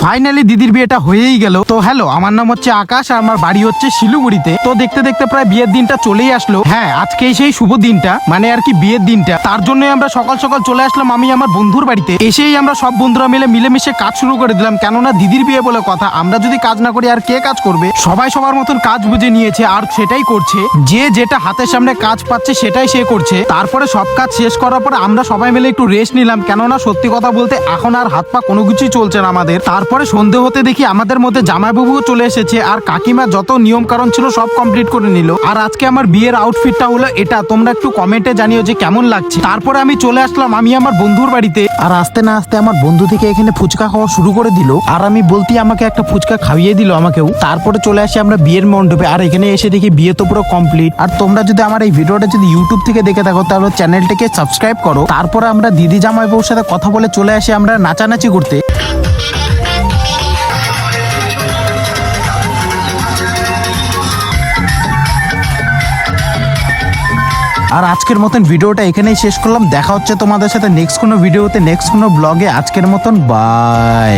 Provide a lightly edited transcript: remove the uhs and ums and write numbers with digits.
Finally দিদির বিয়েটা হয়েই গেল। তো হ্যালো, আমার নাম হচ্ছে আকাশ আর আমার বাড়ি হচ্ছে শিলিগুড়িতে। তো দেখতে দেখতে প্রায় বিয়ের দিনটা চলেই আসলো। হ্যাঁ, আজকেই সেই শুভ দিনটা, মানে আর কি বিয়ের দিনটা। তার জন্যই আমরা সকাল সকাল চলে আসলাম আমি আমার বন্ধুর বাড়িতে। এসেই আমরা সব বন্ধুরা মিলেমিশে কাজ শুরু করে দিলাম, কেননা দিদির বিয়ে বলে কথা, আমরা যদি কাজ না করি আর কে কাজ করবে। সবাই সবার মতন কাজ বুঝে নিয়েছে আর সেটাই করছে। যে যেটা হাতের সামনে কাজ পাচ্ছে সেটাই সে করছে। তারপরে সব কাজ শেষ করার পরে আমরা সবাই মিলে একটু রেস্ট নিলাম, কেননা সত্যি কথা বলতে এখন আর হাত পা কোনো কিছুই চলছে না আমাদের। তারপরে সন্ধে হতে দেখি আমাদের মধ্যে জামাইবাবুও চলে এসেছে আর কাকিমা যত নিয়ম কারণ ছিল সব কমপ্লিট করে নিল। আর আজকে আমার বিয়ের আউটফিটটা হলো এটা, তোমরা একটু কমেন্টে জানিও যে কেমন লাগছে। তারপরে আমি চলে আসলাম আমি আমার বন্ধুর বাড়িতে। আর আস্তে না আস্তে আমার বন্ধু থেকে এখানে ফুচকা খাওয়া শুরু করে দিল, আর আমি বলতে আমাকে একটা ফুচকা খাইয়ে দিল আমাকেও। তারপরে চলে আসি আমরা বিয়ের মণ্ডপে, আর এখানে এসে দেখি বিয়ে তো পুরো কমপ্লিট। আর তোমরা যদি আমার এই ভিডিওটা যদি ইউটিউব থেকে দেখে থাকো তাহলে চ্যানেলটাকে সাবস্ক্রাইব করো। তারপরে আমরা দিদি জামাইবাবুর সাথে কথা বলে চলে আসি আমরা নাচানাচি করতে। আর আজকের মতন ভিডিওটা এখানেই শেষ করলাম। দেখা হচ্ছে তোমাদের সাথে নেক্সট কোনো ভিডিওতে, নেক্সট কোনো ব্লগে। আজকের মতন বাই।